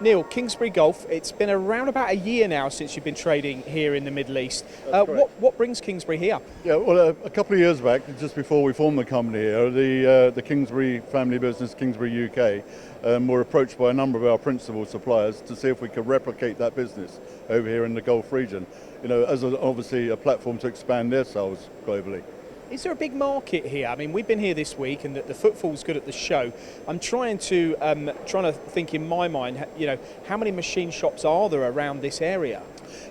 Neil, Kingsbury Golf, it's been around about a year now since you've been trading here in the Middle East. What brings Kingsbury here? Yeah, well, a couple of years back, just before we formed the company here, the Kingsbury family business, Kingsbury UK, were approached by a number of our principal suppliers to see if we could replicate that business over here in the Gulf region, as obviously a platform to expand their sales globally. Is there a big market here? I mean, we've been here this week, and the footfall's good at the show. I'm trying to think in my mind, how many machine shops are there around this area?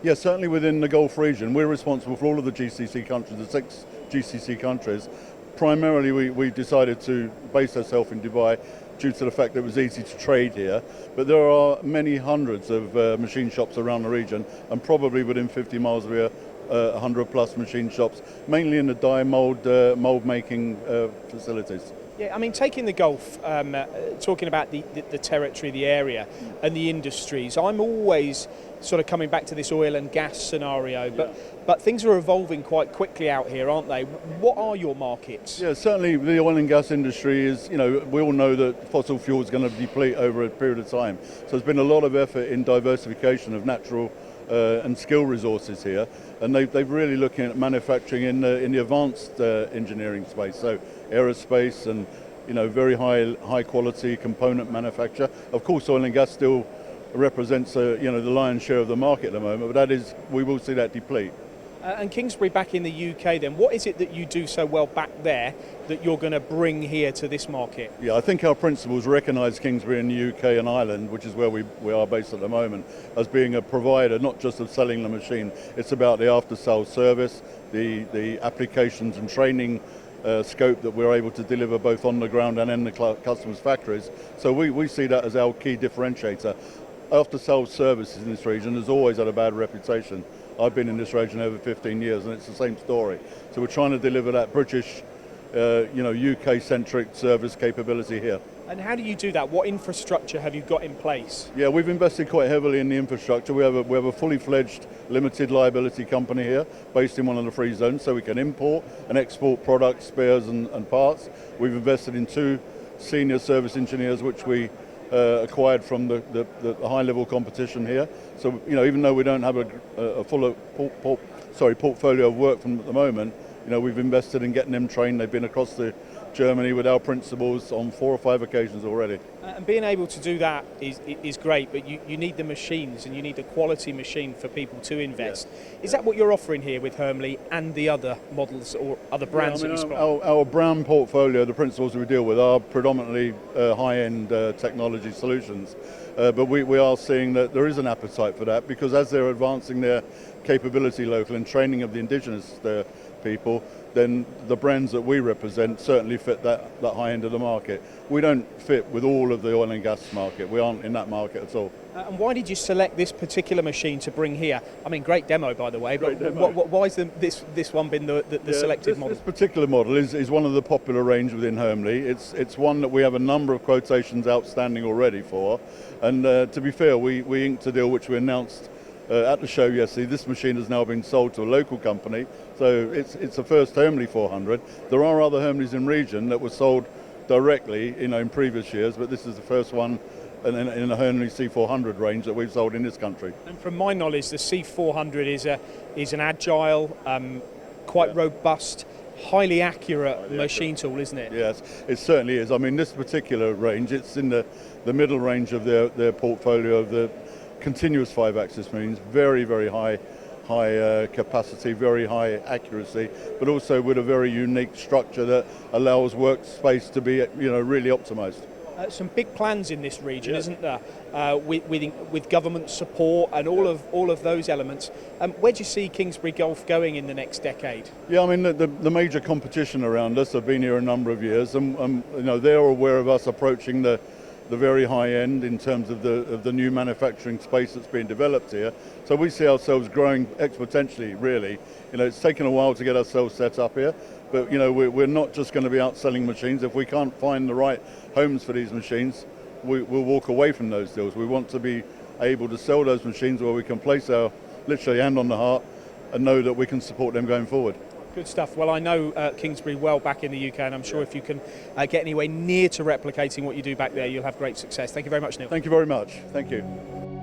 Yeah, certainly within the Gulf region. We're responsible for all of the GCC countries, the 6 GCC countries. Primarily, we decided to base ourselves in Dubai due to the fact that it was easy to trade here. But there are many hundreds of machine shops around the region, and probably within 50 miles of here, 100 plus machine shops, mainly in the die mold making facilities. Yeah, I mean, taking the Gulf, talking about the territory, the area, and the industries, I'm always sort of coming back to this oil and gas scenario, but things are evolving quite quickly out here, aren't they? What are your markets? Yeah, certainly the oil and gas industry is, we all know that fossil fuel is going to deplete over a period of time. So there's been a lot of effort in diversification of natural and skill resources here, and they've really looking at manufacturing in the advanced engineering space, so aerospace and very high quality component manufacture. Of course, oil and gas still represents the lion's share of the market at the moment, but we will see that deplete. And Kingsbury back in the UK then, what is it that you do so well back there that you're going to bring here to this market? Yeah, I think our principals recognise Kingsbury in the UK and Ireland, which is where we are based at the moment, as being a provider not just of selling the machine. It's about the after-sales service, the applications and training scope that we're able to deliver both on the ground and in the customers' factories. So we see that as our key differentiator. After-sales services in this region has always had a bad reputation. I've been in this region over 15 years, and it's the same story. So we're trying to deliver that British, UK-centric service capability here. And how do you do that? What infrastructure have you got in place? Yeah, we've invested quite heavily in the infrastructure. We have a fully fledged limited liability company here, based in one of the free zones, so we can import and export products, spares and parts. We've invested in 2 senior service engineers, which we acquired from the high-level competition here. So, even though we don't have a full portfolio of work from at the moment, we've invested in getting them trained. They've been across Germany with our principals on 4 or 5 occasions already. And being able to do that is great, but you need the machines, and you need a quality machine for people to invest. Yeah. Is that what you're offering here with Hermley and the other models or other brands that you supply? Our brand portfolio, the principals we deal with, are predominantly high-end technology solutions. But we are seeing that there is an appetite for that, because as they're advancing their capability local and training of the indigenous people, then the brands that we represent certainly fit that high end of the market. We don't fit with all of the oil and gas market. We aren't in that market at all. And why did you select this particular machine to bring here? I mean, great demo, by the way, but why has this one been the selected model? This particular model is one of the popular range within Hermley. It's one that we have a number of quotations outstanding already for. And to be fair, we inked a deal which we announced at the show yesterday. This machine has now been sold to a local company, so it's the first Hermley 400. There are other Hermleys in region that were sold directly, in previous years, but this is the first one in the Hermley C400 range that we've sold in this country. And from my knowledge, the C400 is an agile, quite robust, highly accurate machine tool, isn't it? Yes, it certainly is. I mean, this particular range, it's in the middle range of their portfolio of the continuous 5-axis machines, very, very high capacity, very high accuracy, but also with a very unique structure that allows workspace to be, really optimized. Some big plans in this region, isn't there? With government support and all of those elements. Where do you see Kingsbury Golf going in the next decade? Yeah, I mean, the major competition around us have been here a number of years, and they're aware of us approaching the very high end in terms of the new manufacturing space that's being developed here. So we see ourselves growing exponentially, really. It's taken a while to get ourselves set up here, but we're not just going to be out selling machines. If we can't find the right homes for these machines, we'll walk away from those deals. We want to be able to sell those machines where we can place our literally hand on the heart and know that we can support them going forward. Good stuff. Well, I know Kingsbury well back in the UK, and I'm sure if you can get anywhere near to replicating what you do back there, you'll have great success. Thank you very much, Neil. Thank you very much. Thank you.